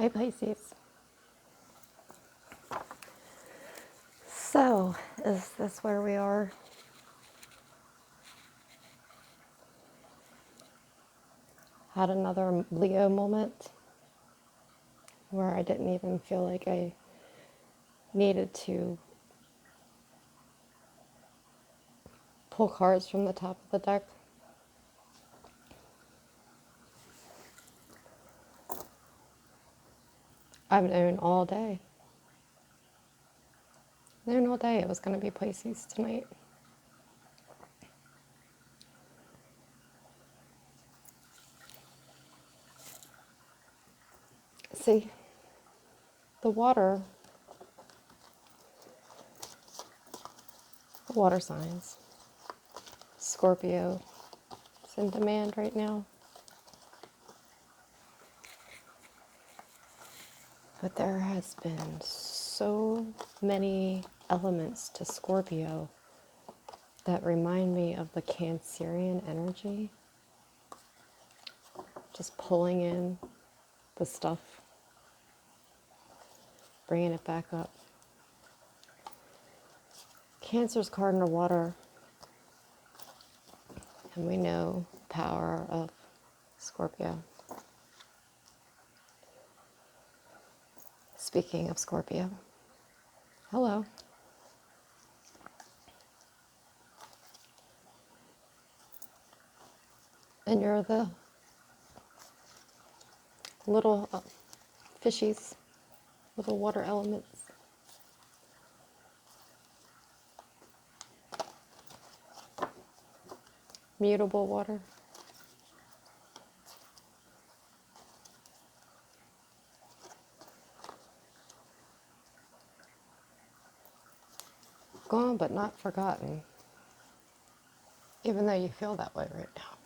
Hi Pisces. So, is this where we are? Had another Leo moment where I didn't even feel like I needed to pull cards from the top of the deck. I've known all day. Known all day it was going to be Pisces tonight. See, the water signs, Scorpio is in demand right now. But there has been so many elements to Scorpio that remind me of the Cancerian energy. Just pulling in the stuff, bringing it back up. Cancer's card in the water, and we know the power of Scorpio. Speaking of Scorpio, hello. And you're the little fishies, little water elements. Mutable water. Gone but not forgotten. Even though you feel that way right now.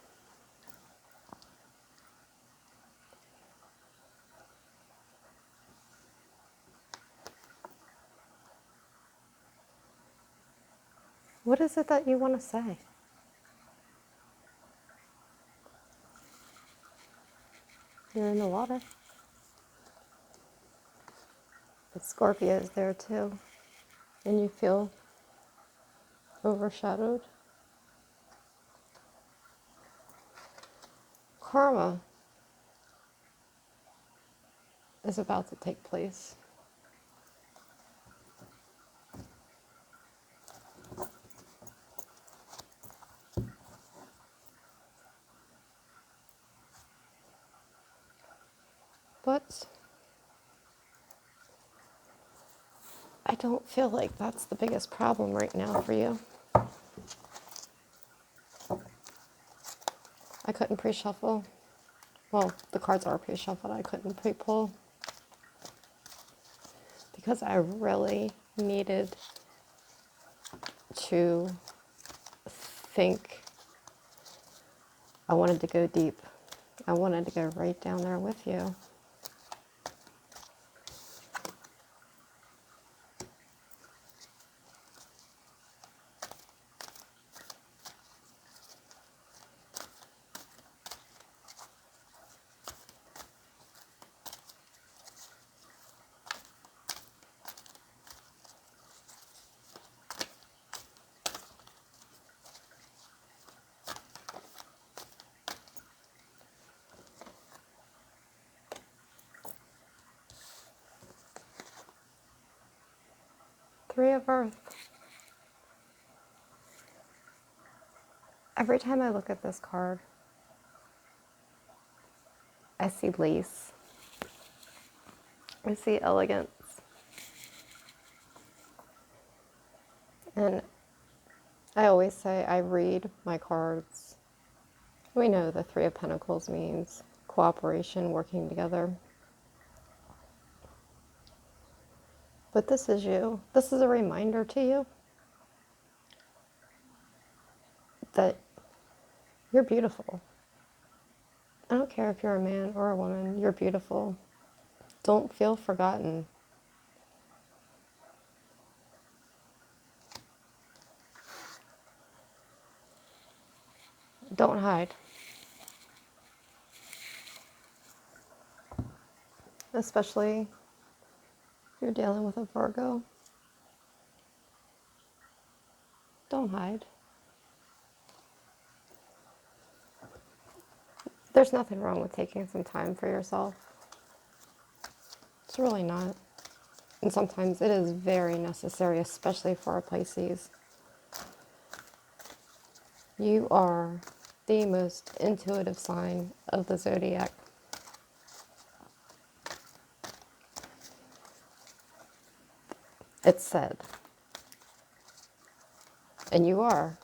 What is it that you want to say? You're in the water. But Scorpio is there too. And you feel overshadowed. Karma is about to take place. But I don't feel like that's the biggest problem right now for you. I couldn't pre-shuffle. Well, the cards are pre-shuffled. I couldn't pre-pull because I really needed to think. I wanted to go deep. I wanted to go right down there with you. Three of Earth. Every time I look at this card, I see lace. I see elegance. And I always say I read my cards. We know the Three of Pentacles means cooperation, working together. But this is you. This is a reminder to you that you're beautiful. I don't care if you're a man or a woman, you're beautiful. Don't feel forgotten. Don't hide. especially if you're dealing with a Virgo. Don't hide. There's nothing wrong with taking some time for yourself. It's really not. And sometimes it is very necessary, especially for a Pisces. You are the most intuitive sign of the zodiac. It's said. And you are.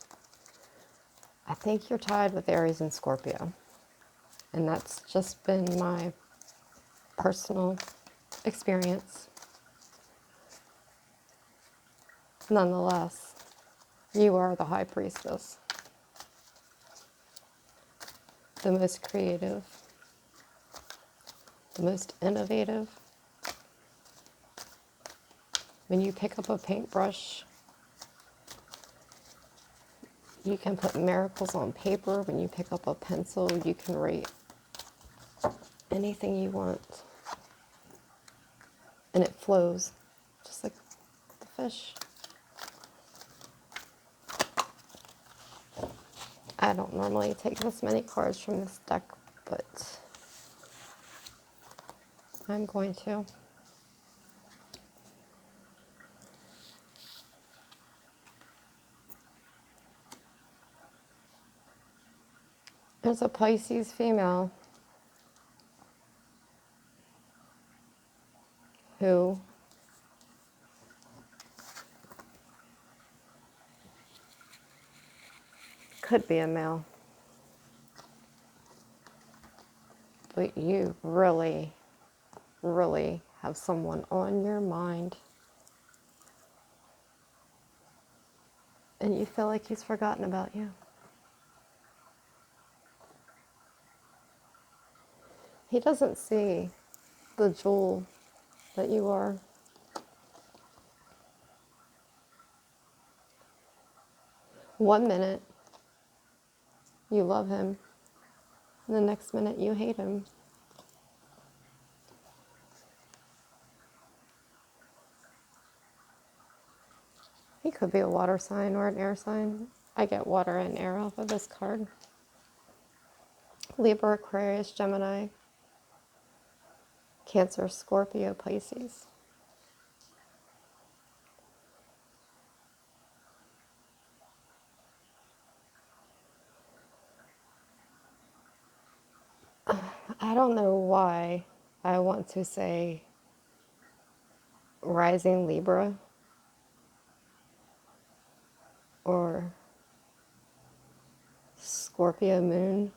I think you're tied with Aries and Scorpio. And that's just been my personal experience. Nonetheless, you are the high priestess, the most creative, the most innovative. When you pick up a paintbrush, you can put miracles on paper. When you pick up a pencil, you can write anything you want. And it flows, just like the fish. I don't normally take this many cards from this deck, but I'm going to. There's a Pisces female who could be a male, but you really, really have someone on your mind, and you feel like he's forgotten about you. He doesn't see the jewel that you are. One minute you love him, and the next minute you hate him. He could be a water sign or an air sign. I get water and air off of this card. Libra, Aquarius, Gemini, Cancer, Scorpio, Pisces. I don't know why I want to say rising Libra or Scorpio moon,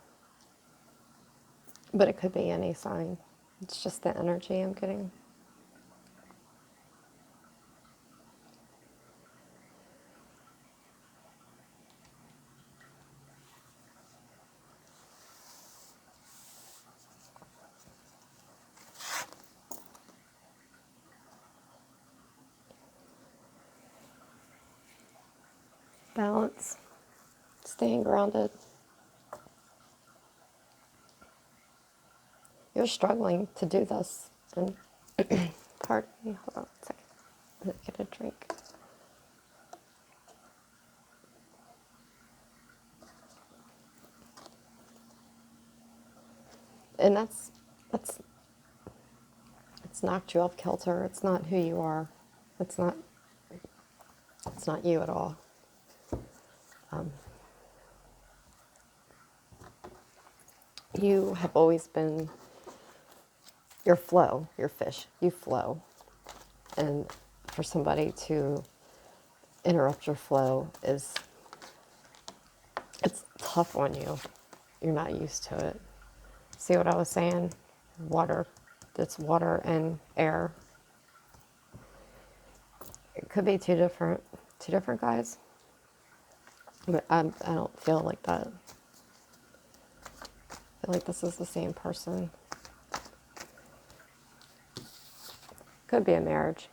but it could be any sign. It's just the energy I'm getting. Balance, staying grounded. You're struggling to do this, and pardon me, hold on a second. I'm gonna get a drink. And that's it's knocked you off kilter. It's not who you are. It's not you at all. You have always been your flow, your fish. You flow. And for somebody to interrupt your flow it's tough on you. You're not used to it. See what I was saying? Water. It's water and air. It could be two different guys, but I don't feel like that. I feel like this is the same person. Could be a marriage,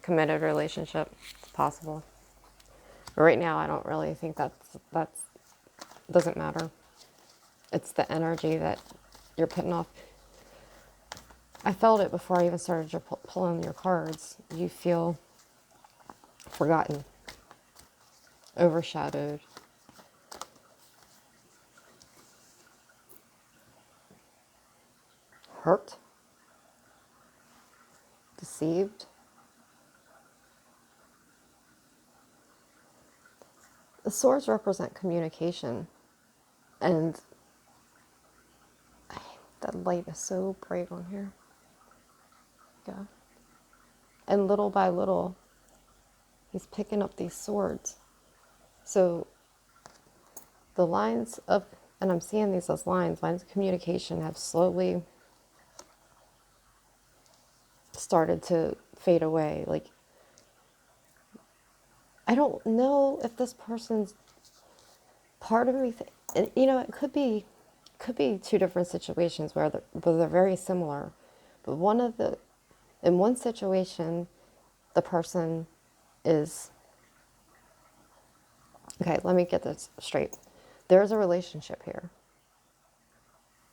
committed relationship. It's possible. But right now, I don't really think that's doesn't matter. It's the energy that you're putting off. I felt it before I even started pulling your cards. You feel forgotten, overshadowed. Hurt, deceived. The swords represent communication, and that light is so bright on here. Yeah. And little by little, he's picking up these swords. So the lines of, and I'm seeing these as lines of communication have slowly started to fade away. Like, I don't know if this person's part of me, you know, it could be two different situations where they're very similar. But in one situation, the person is, okay, let me get this straight. There's a relationship here.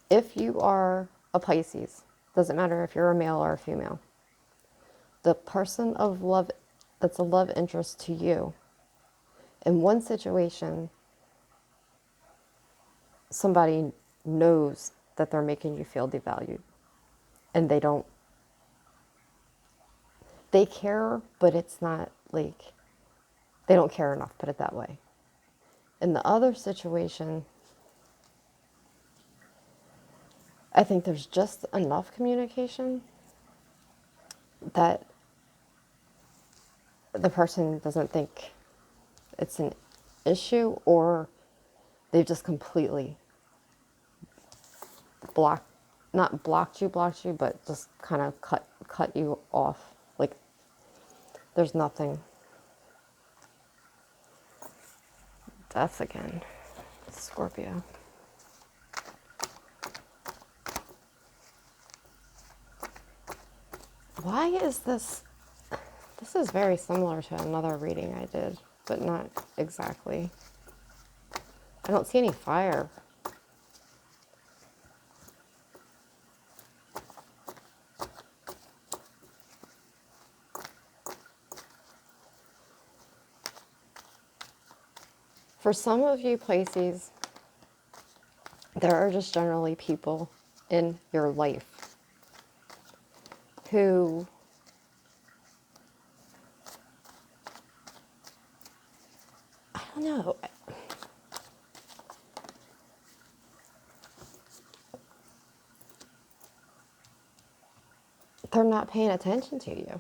If you are a Pisces, doesn't matter if you're a male or a female, the person of love that's a love interest to you, in one situation, somebody knows that they're making you feel devalued, and they care, but it's not like, they don't care enough, put it that way. In the other situation, I think there's just enough communication that the person doesn't think it's an issue, or they've just completely not blocked you, but just kind of cut you off. Like, there's nothing. Death again. Scorpio. Why is this? This is very similar to another reading I did, but not exactly. I don't see any fire. For some of you Pisces, there are just generally people in your life who I don't know. They're not paying attention to you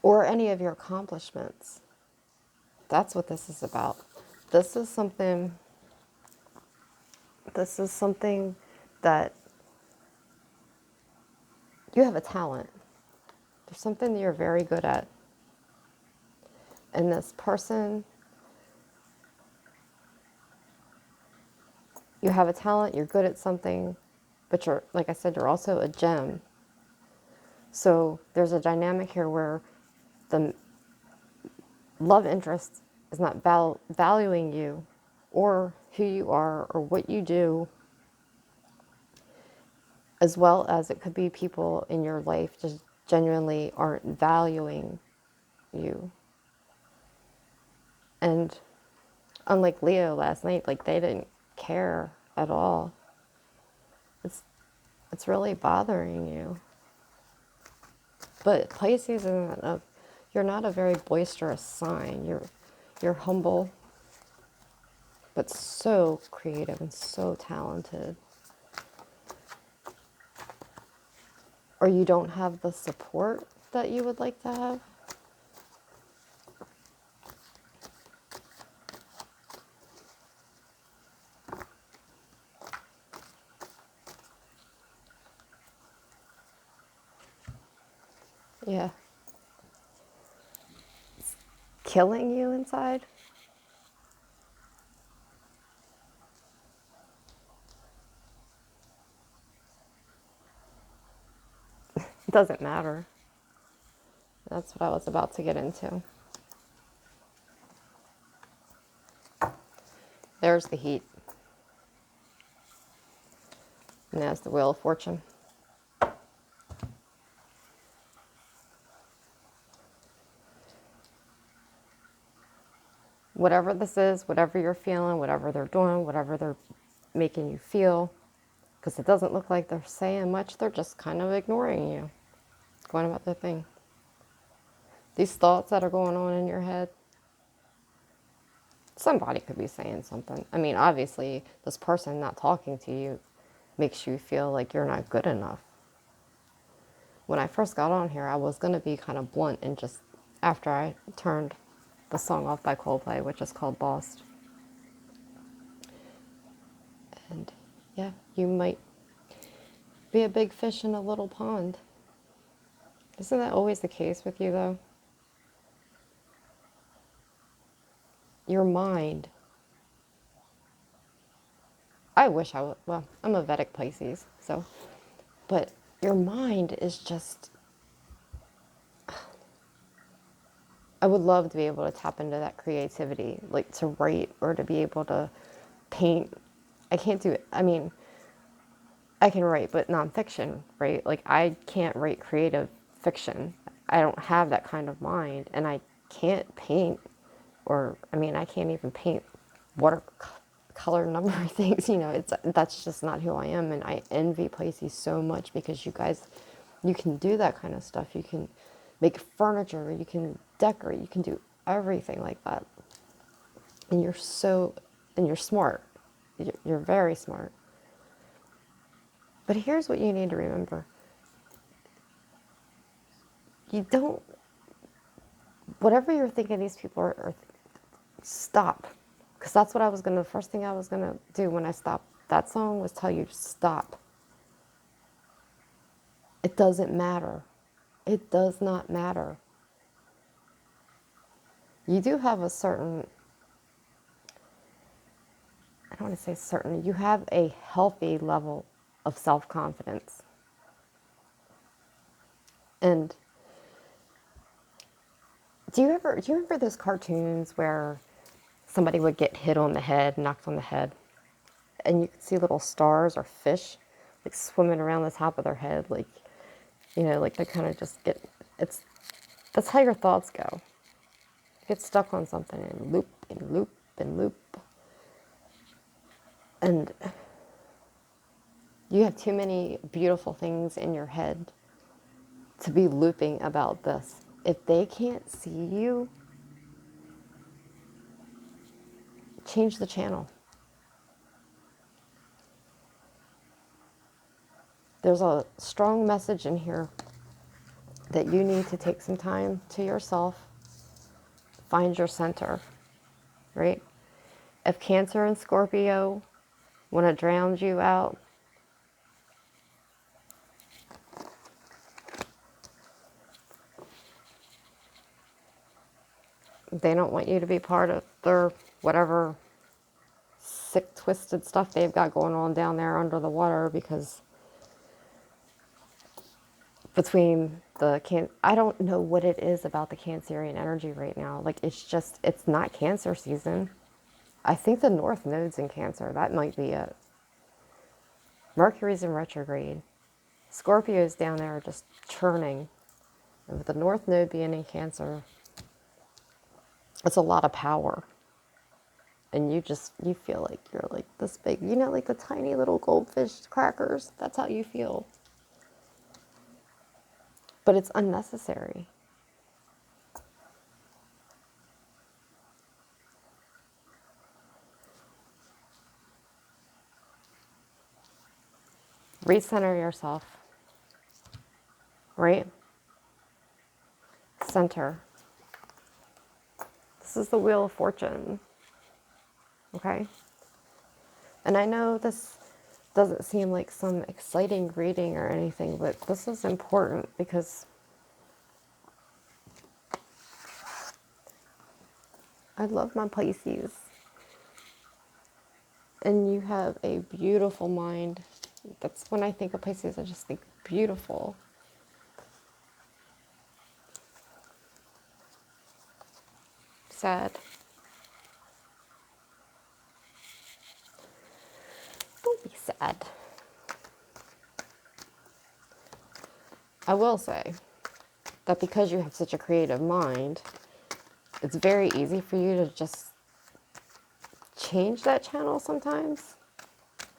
or any of your accomplishments. That's what this is about. This is something that you have a talent. There's something that you're very good at. And this person, you have a talent, you're good at something, but you're, like I said, you're also a gem. So there's a dynamic here where the love interest is not valuing you or who you are or what you do, as well as it could be people in your life just genuinely aren't valuing you. And unlike Leo last night, like, they didn't care at all. It's really bothering you. But Pisces you're not a very boisterous sign. You're humble, but so creative and so talented. Or you don't have the support that you would like to have. Yeah. It's killing you inside. It doesn't matter. That's what I was about to get into. There's the heat. And that's the Wheel of Fortune. Whatever this is, whatever you're feeling, whatever they're doing, whatever they're making you feel, because it doesn't look like they're saying much, they're just kind of ignoring you, going about their thing. These thoughts that are going on in your head, somebody could be saying something. I mean, obviously, this person not talking to you makes you feel like you're not good enough. When I first got on here, I was going to be kind of blunt and just, after I turned the song off by Coldplay, which is called Lost. And yeah, you might be a big fish in a little pond. Isn't that always the case with you, though? Your mind. I wish I would, well, I'm a Vedic Pisces, so, but your mind is just, I would love to be able to tap into that creativity, like to write or to be able to paint. I can't do it. I mean, I can write, but nonfiction, right? Like I can't write creative fiction. I don't have that kind of mind, and I can't paint, or I mean, I can't even paint watercolor number things. You know, that's just not who I am, and I envy Pisces so much because you guys, you can do that kind of stuff. You can make furniture, you can decorate, you can do everything like that, and you're smart. You're very smart. But here's what you need to remember. You don't, whatever you're thinking these people are stop. Because that's what the first thing I was going to do when I stopped that song was tell you, stop. It doesn't matter. It does not matter. You do have a certain, I don't want to say certain, you have a healthy level of self-confidence. And do you remember those cartoons where somebody would get hit on the head, knocked on the head, and you could see little stars or fish like swimming around the top of their head, like, you know, like they kind of just get, that's how your thoughts go. You get stuck on something and loop and loop and loop. And you have too many beautiful things in your head to be looping about this. If they can't see you, change the channel. There's a strong message in here that you need to take some time to yourself, find your center, right? If Cancer and Scorpio want to drown you out, they don't want you to be part of their whatever sick, twisted stuff they've got going on down there under the water, because between I don't know what it is about the Cancerian energy right now. Like, it's not Cancer season. I think the North Node's in Cancer. That might be it. Mercury's in retrograde. Scorpio's down there just churning. And with the North Node being in Cancer, it's a lot of power. And you feel like you're like this big, you know, like the tiny little goldfish crackers. That's how you feel. But it's unnecessary. Recenter yourself, right? Center. This is the Wheel of Fortune, okay? And I know this doesn't seem like some exciting reading or anything, but this is important because I love my Pisces. And you have a beautiful mind. That's when I think of Pisces, I just think beautiful. Sad. Don't be sad. I will say that because you have such a creative mind, it's very easy for you to just change that channel sometimes.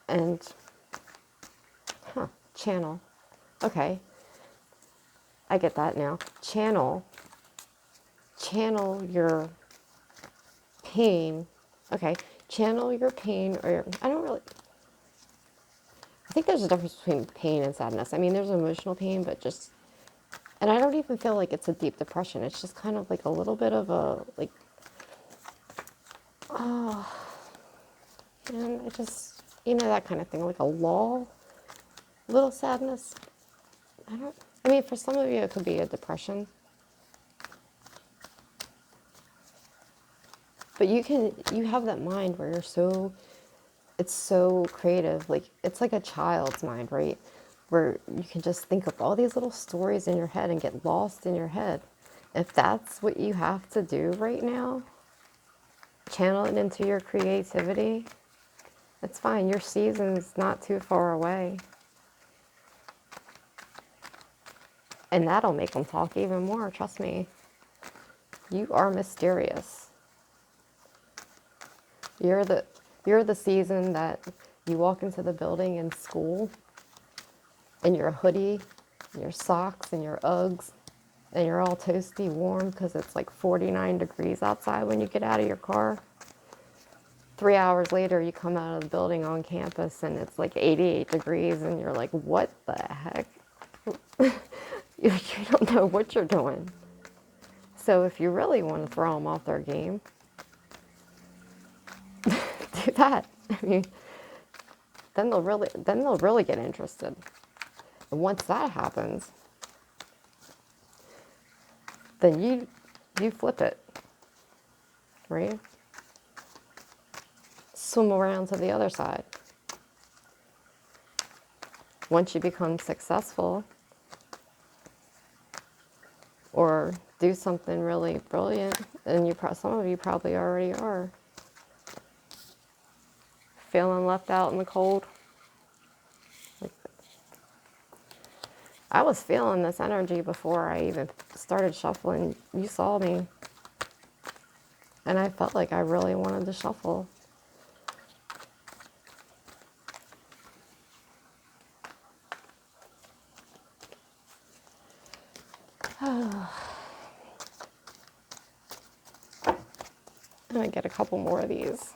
And, channel. Okay, I get that now. Channel your pain. Okay, channel your pain or I don't really, I think there's a difference between pain and sadness. I mean, there's emotional pain, but just, and I don't even feel like it's a deep depression. It's just kind of like a little bit of a, like, and I just, that kind of thing, like a lull, little sadness. I mean, for some of you, it could be a depression. But you have that mind where it's so creative. Like, it's like a child's mind, right? Where you can just think of all these little stories in your head and get lost in your head. If that's what you have to do right now, channel it into your creativity, it's fine. Your season's not too far away. And that'll make them talk even more, trust me. You are mysterious. You're the season that you walk into the building in school in your hoodie, your socks, and your Uggs, and you're all toasty warm because it's like 49 degrees outside when you get out of your car. 3 hours later, you come out of the building on campus and it's like 88 degrees, and you're like, what the heck? You don't know what you're doing. So if you really want to throw them off their game, do that. I mean, then they'll really get interested. And once that happens, then you flip it, right? Swim around to the other side. Once you become successful or do something really brilliant, and some of you probably already are, feeling left out in the cold. Like, I was feeling this energy before I even started shuffling. You saw me. And I felt like I really wanted to shuffle. I'm going to get a couple more of these.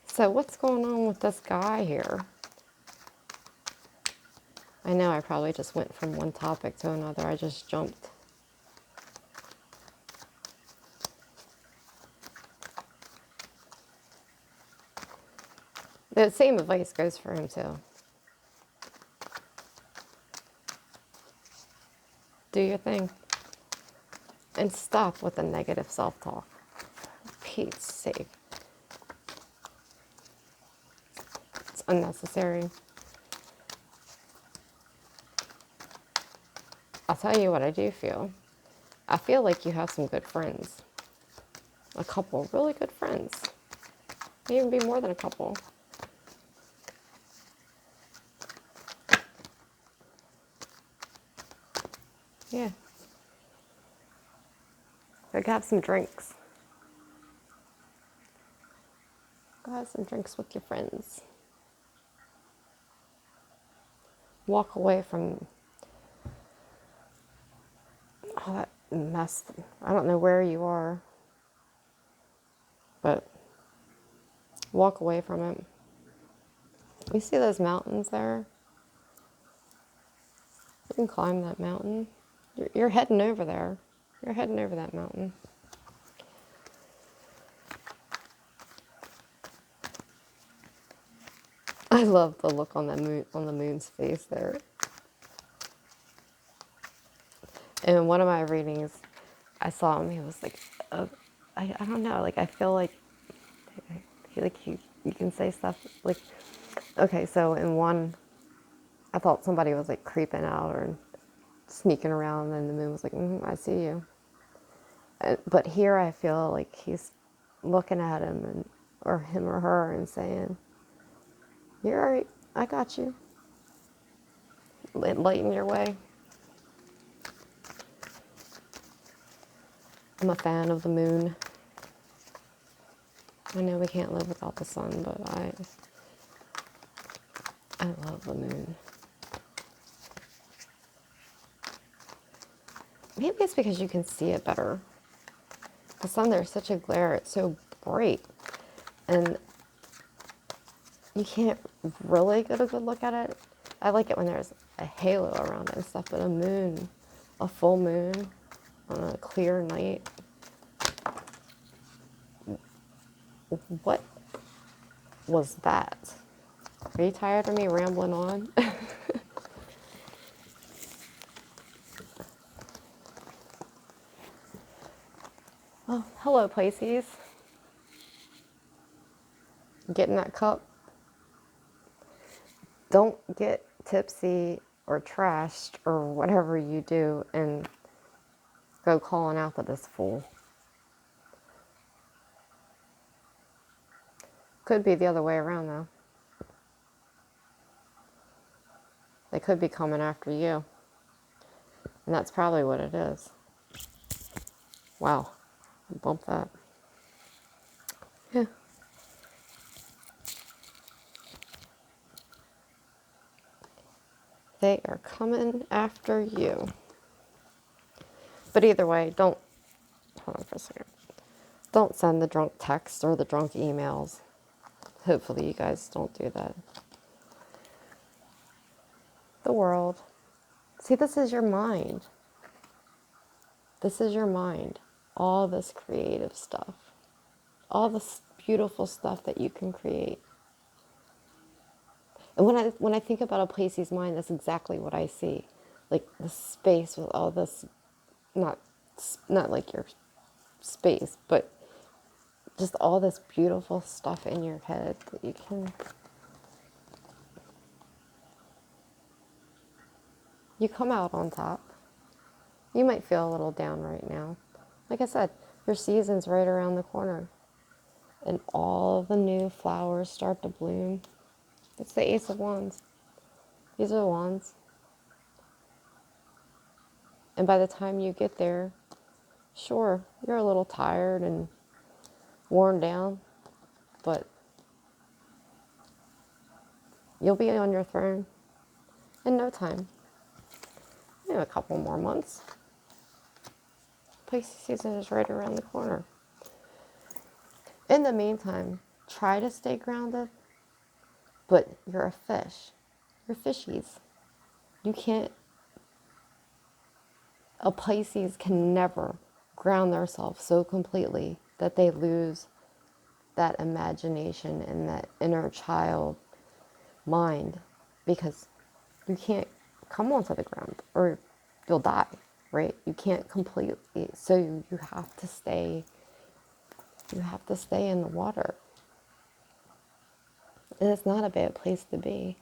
So what's going on with this guy here? I know I probably just went from one topic to another. I just jumped. The same advice goes for him too. Do your thing. And stop with the negative self-talk. For Pete's sake. It's unnecessary. I'll tell you what I do feel. I feel like you have some good friends. A couple really good friends. May even be more than a couple. Yeah. Go have some drinks. Go have some drinks with your friends. Walk away from all that mess. I don't know where you are, but walk away from it. You see those mountains there? You can climb that mountain. You're heading over there. You're heading over that mountain. I love the look on the moon's face there. And in one of my readings, I saw him. He was like, I don't know. Like, I feel like you can say stuff like, okay. So in one, I thought somebody was like creeping out or sneaking around, and the moon was like, I see you. But here I feel like he's looking at him and or him or her and saying, "You're all right. I got you. Lighten your way." I'm a fan of the moon. I know we can't live without the sun, but I love the moon. Maybe it's because you can see it better. The sun, there's such a glare. It's so bright. And you can't really get a good look at it. I like it when there's a halo around it and stuff, but a moon, a full moon on a clear night. What was that? Are you tired of me rambling on? Oh, hello, Pisces. Get in that cup. Don't get tipsy or trashed or whatever you do and go calling out to this fool. Could be the other way around, though. They could be coming after you. And that's probably what it is. Wow. Bump that. Yeah. They are coming after you. But either way, hold on for a second. Don't send the drunk texts or the drunk emails. Hopefully you guys don't do that. The world. See, this is your mind. This is your mind. All this creative stuff. All this beautiful stuff that you can create. And when I think about a Pisces mind, that's exactly what I see. Like the space with all this, not like your space, but just all this beautiful stuff in your head that you come out on top. You might feel a little down right now. Like I said, your season's right around the corner. And all the new flowers start to bloom. It's the Ace of Wands. These are the wands. And by the time you get there, sure, you're a little tired and worn down, but you'll be on your throne in no time. You have a couple more months. Pisces season is right around the corner. In the meantime, try to stay grounded, but you're a fish. You're fishies. You can't, a Pisces can never ground themselves so completely that they lose that imagination and that inner child mind, because you can't come onto the ground or you'll die, right? You can't completely, so you have to stay in the water. And it's not a bad place to be.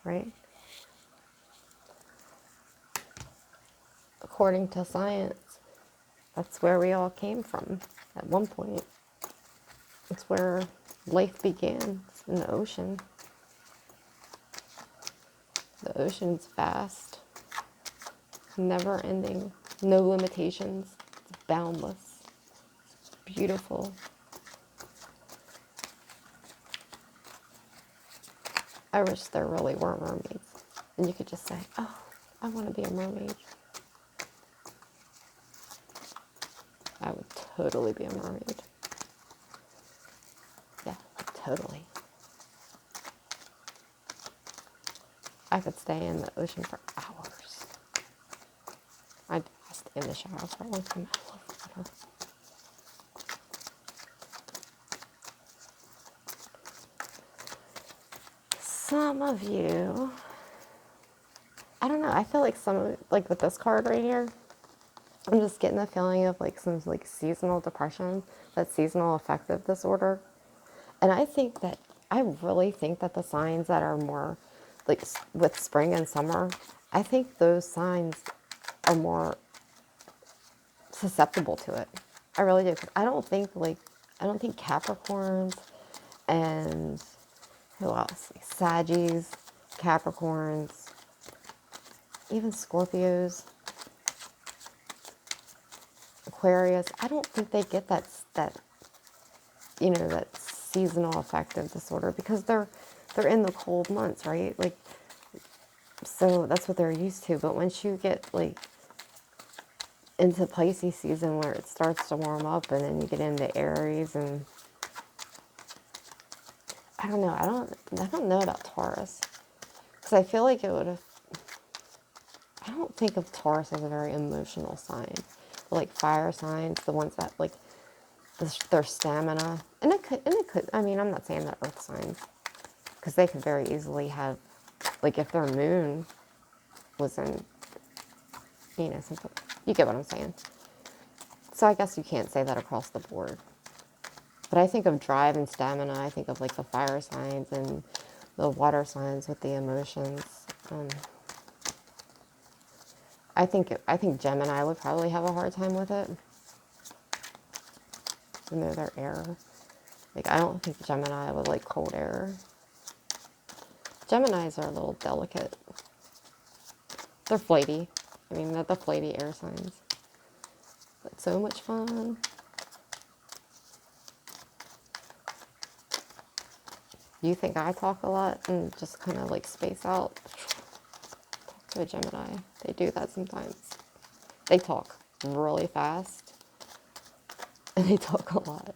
Right? According to science, that's where we all came from at one point. It's where life began. It's in the ocean. The ocean's vast, never ending, no limitations, it's boundless, it's beautiful. I wish there really were mermaids. And you could just say, oh, I want to be a mermaid. I would totally be a mermaid. Yeah, totally. I could stay in the ocean for hours. I'd stay in the shower for a long time. I love water. Some of you, I don't know, I feel like like with this card right here, I'm just getting the feeling of like some like seasonal depression, that seasonal affective disorder. And I really think that the signs that are more like with spring and summer I think those signs are more susceptible to it. I really do. 'Cause I don't think Capricorns and who else? Saggies, Capricorns, even Scorpios, Aquarius. I don't think they get that seasonal affective disorder because they're in the cold months, right? Like, so that's what they're used to. But once you get like into Pisces season where it starts to warm up and then you get into Aries and I don't know. I don't know about Taurus because I feel like it would have. I don't think of Taurus as a very emotional sign. Like fire signs, the ones that like their stamina, and it could. I mean, I'm not saying that Earth signs because they could very easily have, like, if their moon was in, something. You get what I'm saying. So I guess you can't say that across the board. But I think of drive and stamina. I think of like the fire signs and the water signs with the emotions. I think Gemini would probably have a hard time with it. Even though they're air. Like, I don't think Gemini would like cold air. Geminis are a little delicate. They're flighty. I mean, they're the flighty air signs. But so much fun. You think I talk a lot and just kind of like space out? Talk to a Gemini. They do that sometimes. They talk really fast and they talk a lot.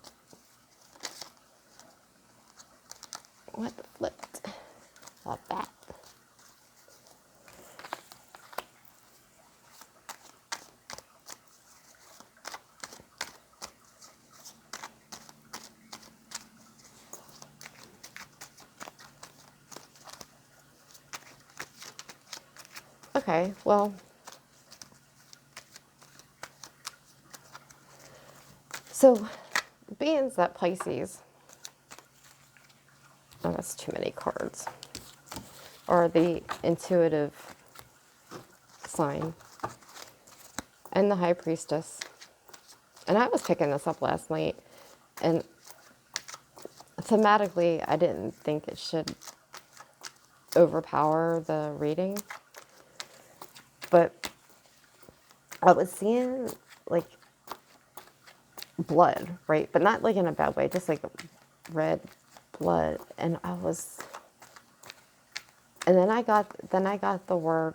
What flipped? Love that. Okay, well, so being that Pisces, oh, that's too many cards, or the intuitive sign, and the High Priestess, and I was picking this up last night, and thematically, I didn't think it should overpower the reading, but I was seeing like blood, right? But not like in a bad way, just like red blood. And then I got the word,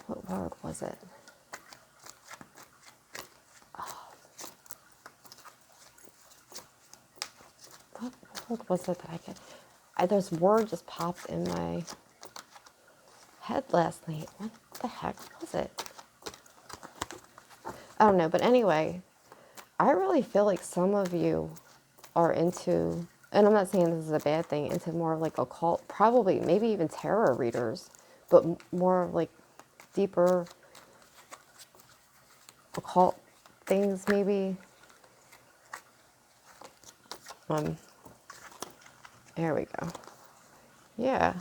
what word was it? What word was it that I get? This word just popped in my head last night. What the heck was it? I don't know, but anyway, I really feel like some of you are into, and I'm not saying this is a bad thing, into more like occult, probably maybe even tarot readers, but more like deeper occult things maybe. There we go. Yeah.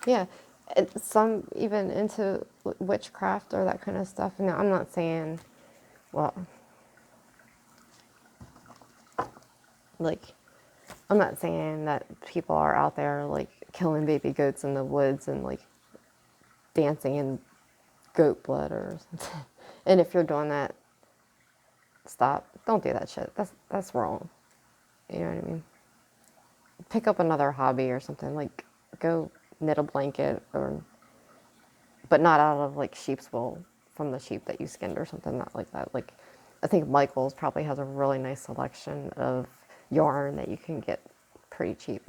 Yeah. And some even into witchcraft or that kind of stuff. Now, I'm not saying, well, like, I'm not saying that people are out there like killing baby goats in the woods and like dancing in goat blood or something. And if you're doing that, stop. Don't do that shit. That's wrong. You know what I mean? Pick up another hobby or something. Like, go knit a blanket, or but not out of like sheep's wool from the sheep that you skinned or something. Not like that. Like, I think Michael's probably has a really nice selection of yarn that you can get pretty cheap.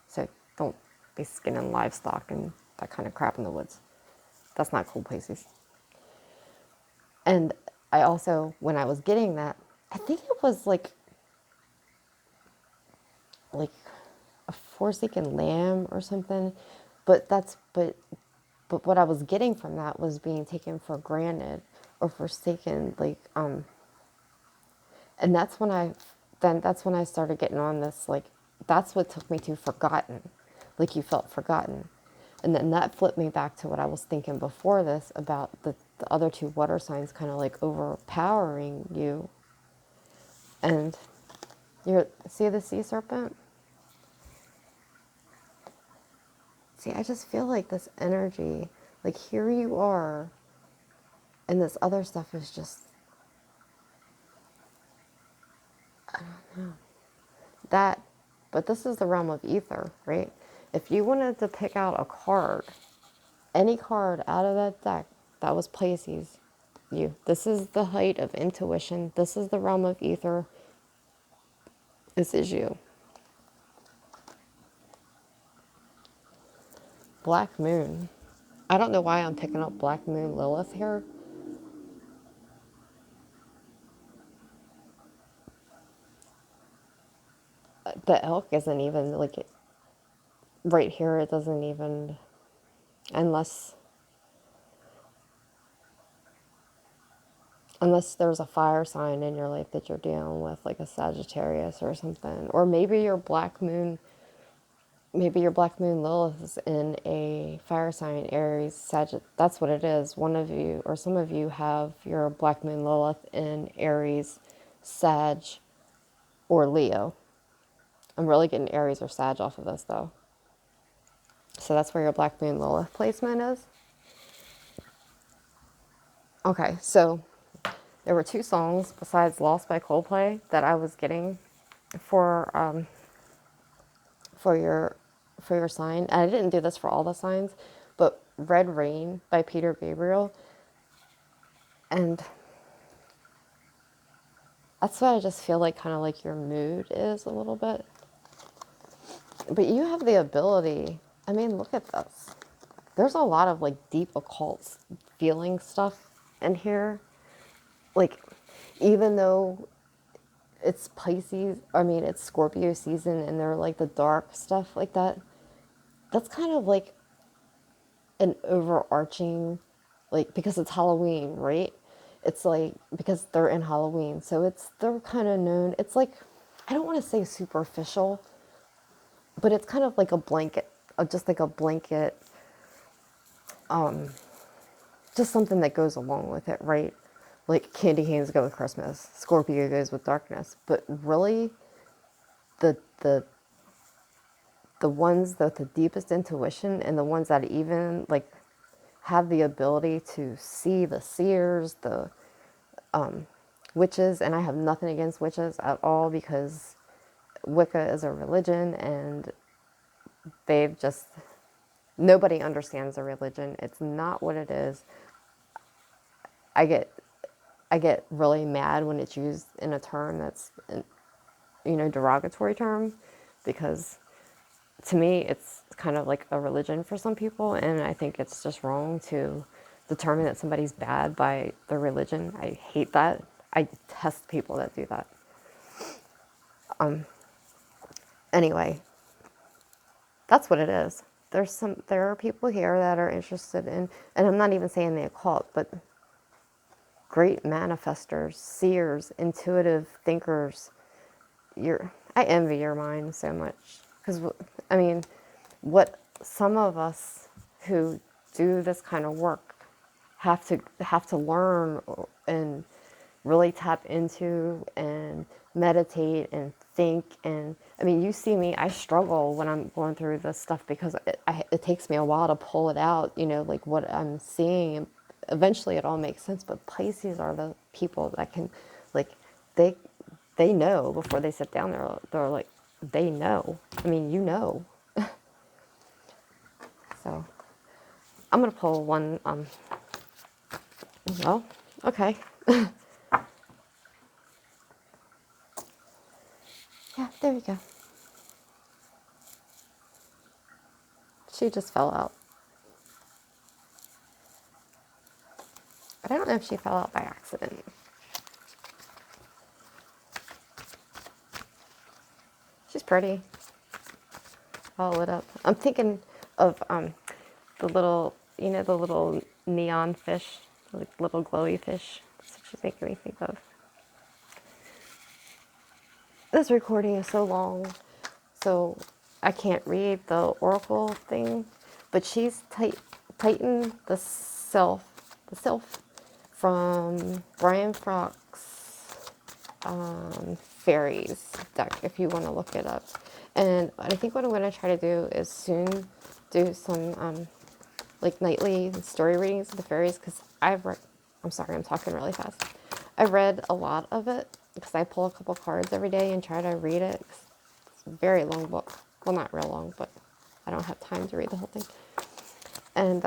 So don't be skinning livestock and that kind of crap in the woods. That's not cool, Pisces. And I also, when I was getting that, I think it was like a Forsaken Lamb or something, but but what I was getting from that was being taken for granted or forsaken, like and that's when I started getting on this, like, that's what took me to forgotten. like you felt forgotten. And then that flipped me back to what I was thinking before this about the other two water signs kind of like overpowering you. And see the sea serpent? See, I just feel like this energy, like here you are, and this other stuff is just, that, but this is the realm of ether, right? If you wanted to pick out a card, any card out of that deck, that was Pisces, you. This is the height of intuition. This is the realm of ether. This is you. Black Moon. I don't know why I'm picking up Black Moon Lilith here. The elk isn't even like right here. It doesn't even, unless there's a fire sign in your life that you're dealing with, like a Sagittarius or something. Or maybe your Black Moon Lilith is in a fire sign, Aries, Sagittarius. That's what it is. One of you or some of you have your Black Moon Lilith in Aries, Sag, or Leo. I'm really getting Aries or Sag off of this though. So that's where your Black Moon Lilith placement is. Okay, so there were two songs besides Lost by Coldplay that I was getting for your sign. And I didn't do this for all the signs, but Red Rain by Peter Gabriel. And that's what I just feel like kind of like your mood is a little bit. But you have the ability, I mean, look at this. There's a lot of like deep occult feeling stuff in here. Like, even though it's Pisces, I mean, it's Scorpio season and they're like the dark stuff like that, that's kind of like an overarching, like, because it's Halloween, right? It's like, because they're in Halloween. So they're kind of known. It's like, I don't want to say superficial, but it's kind of like a blanket, just like a blanket, just something that goes along with it, right? Like candy canes go with Christmas, Scorpio goes with darkness. But really, the ones that the deepest intuition and the ones that even like have the ability to see the seers, the witches, and I have nothing against witches at all because Wicca is a religion and they've just, nobody understands the religion. It's not what it is. I get really mad when it's used in a term that's, derogatory term, because to me it's kind of like a religion for some people, and I think it's just wrong to determine that somebody's bad by their religion. I hate that. I detest people that do that. Anyway, that's what it is. There are people here that are interested in, and I'm not even saying the occult, but great manifestors, seers, intuitive thinkers. I envy your mind so much, because I mean, what some of us who do this kind of work have to learn and really tap into and meditate and think. And I mean, you see me, I struggle when I'm going through this stuff because it takes me a while to pull it out, like what I'm seeing. Eventually it all makes sense, but Pisces are the people that can, like, they know before they sit down there. They're like, they know. I mean, So I'm going to pull one, well, okay. Yeah, there you go. She just fell out. But I don't know if she fell out by accident. She's pretty. All lit up. I'm thinking of the little, the little neon fish, like little glowy fish. That's what she's making me think of. This recording is so long, so I can't read the oracle thing, but she's Titan the Sylph from Brian Frock's Fairies deck, if you want to look it up. And I think what I'm going to try to do is soon do some like nightly story readings of the fairies, because I've read, I'm sorry, I'm talking really fast. I read a lot of it because I pull a couple cards every day and try to read it. It's a very long book. Well, not real long, but I don't have time to read the whole thing. And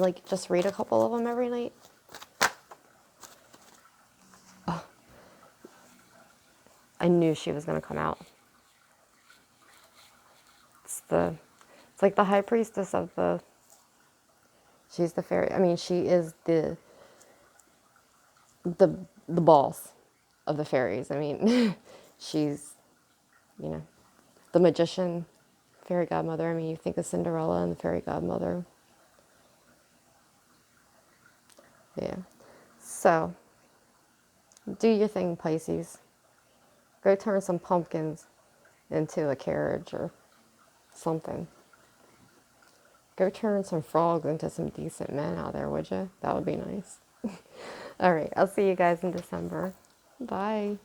like just read a couple of them every night. I knew she was going to come out. It's like the high priestess of the, she's the fairy. I mean, she is the boss of the fairies. I mean, she's, you know, the magician, fairy godmother. I mean, you think of Cinderella and the fairy godmother. Yeah. So, do your thing, Pisces. Go turn some pumpkins into a carriage or something. Go turn some frogs into some decent men out there, would you? That would be nice. All right, I'll see you guys in December. Bye.